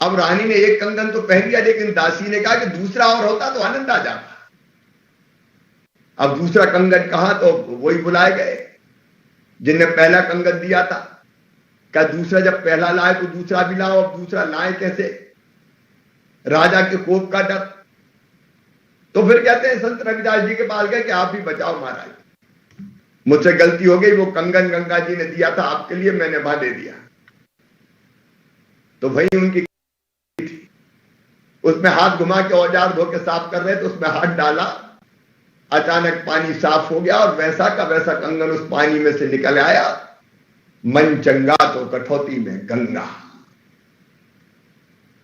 अब रानी ने एक कंगन तो पहन लिया, लेकिन दासी ने कहा कि दूसरा और होता तो आनंद आ जाता। अब दूसरा कंगन कहा तो वही बुलाए गए जिनने पहला कंगन दिया था। क्या दूसरा जब पहला लाए तो दूसरा भी लाओ, अब दूसरा लाए कैसे? राजा के कोप का डर। तो फिर कहते हैं संत रविदास जी के पास गए कि आप ही बचाओ महाराज, मुझसे गलती हो गई, वो कंगन गंगा जी ने दिया था आपके लिए, मैंने वहां दे दिया। तो भाई उनकी उसमें हाथ घुमा के औजार धो के साफ कर रहे तो उसमें हाथ डाला, अचानक पानी साफ हो गया और वैसा का वैसा कंगन उस पानी में से निकल आया। मन चंगा तो कठौती में गंगा।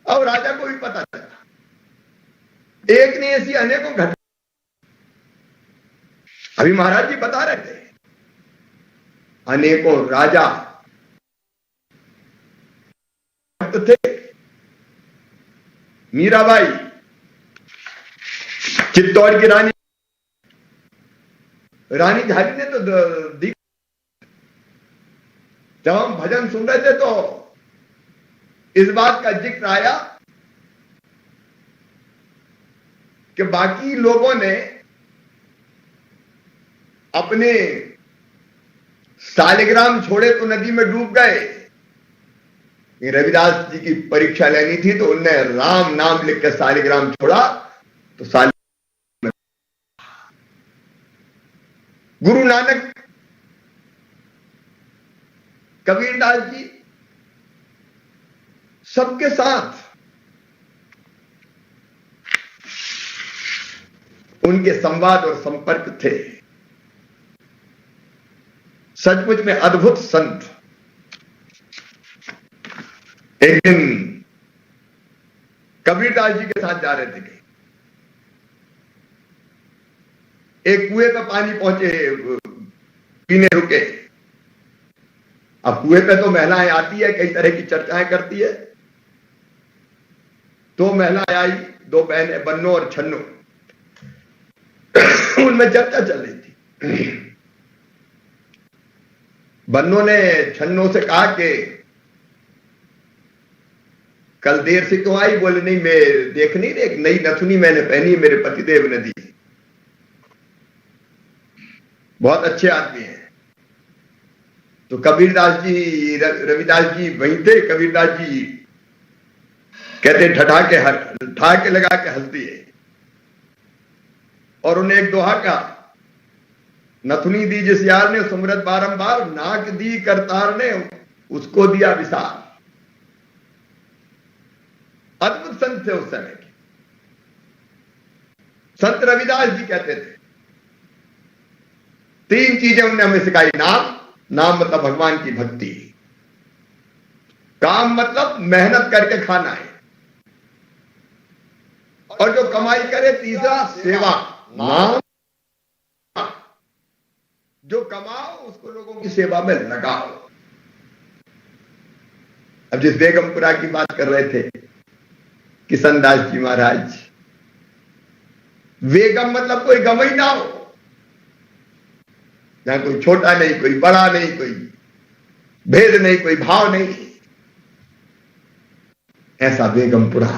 और राजा को भी पता चला, एक नहीं ऐसी अनेकों घटना। अभी महाराज जी बता रहे थे, अनेकों राजा थे। मीराबाई, चित्तौड़ की रानी झारी ने तो जब हम भजन सुन रहे थे तो इस बात का जिक्र आया कि बाकी लोगों ने अपने सालिग्राम छोड़े तो नदी में डूब गए। रविदास जी की परीक्षा लेनी थी तो उनने राम नाम लिख के सालिग्राम छोड़ा तो गुरु नानक, कबीरदास जी सबके साथ उनके संवाद और संपर्क थे। सचमुच में अद्भुत संत। एक दिन कबीरदास जी के साथ जा रहे थे, एक कुएं पे पानी पहुंचे, पीने रुके। अब कुएं पे तो महिलाएं आती है, कई तरह की चर्चाएं करती है। दो महिलाएं आई, दो बहनें, बन्नो और छन्नो। उनमें चर्चा चल रही थी। बन्नो ने छन्नो से कहा कि कल देर से क्यों आई? बोले नहीं, मैं देख नहीं रही, एक नई नथुनी मैंने पहनी, मेरे पतिदेव ने दी, बहुत अच्छे आदमी हैं। तो कबीरदास जी, रविदास जी वहीं थे। कबीरदास जी कहते ठठाके लगा के हंस दिए और उन्हें एक दोहा का, नथुनी दी जिस यार ने सुमरत बारंबार, नाक दी करतार ने उसको दिया विसार। अद्भुत संत थे उस समय के। संत रविदास जी कहते थे तीन चीजें उन्होंने हमें सिखाई। नाम मतलब भगवान की भक्ति, काम मतलब मेहनत करके खाना है, और जो कमाई करे तीसरा सेवा। नाम जो कमाओ उसको लोगों की सेवा में लगाओ। अब जिस बेगमपुरा की बात कर रहे थे किशन दास जी महाराज, बेगम मतलब कोई गम ही ना हो, जहां कोई छोटा नहीं, कोई बड़ा नहीं, कोई भेद नहीं, कोई भाव नहीं, ऐसा बेगमपुरा।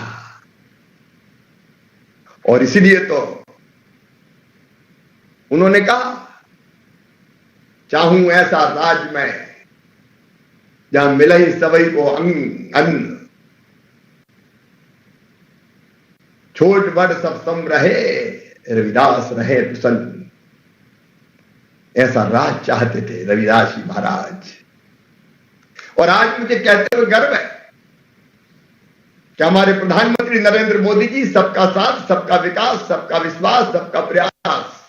और इसीलिए तो उन्होंने कहा, चाहूं ऐसा राज में जहां मिले ही सबई को अन्न, छोट बड़ सब सम रहे, रविदास रहे प्रसन्न। ऐसा राज चाहते थे रविदास जी महाराज। और आज मुझे कहते हुए गर्व है कि हमारे प्रधानमंत्री नरेंद्र मोदी जी सबका साथ, सबका विकास, सबका विश्वास, सबका प्रयास,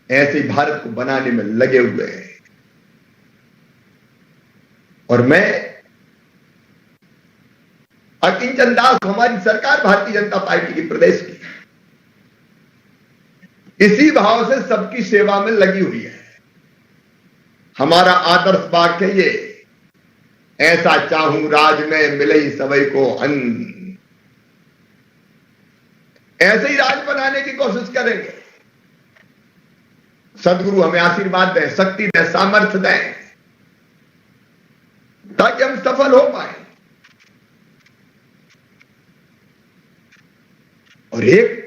ऐसे ही भारत को बनाने में लगे हुए हैं। और मैं अकिंचन दास, हमारी सरकार भारतीय जनता पार्टी की प्रदेश की, इसी भाव से सबकी सेवा में लगी हुई है। हमारा आदर्श वाक्य ये, ऐसा चाहूं राज में मिले ही सबई को अन्न। ऐसे ही राज बनाने की कोशिश करेंगे। सदगुरु हमें आशीर्वाद दें, शक्ति दें, सामर्थ्य दें, ताकि हम सफल हो पाए। और एक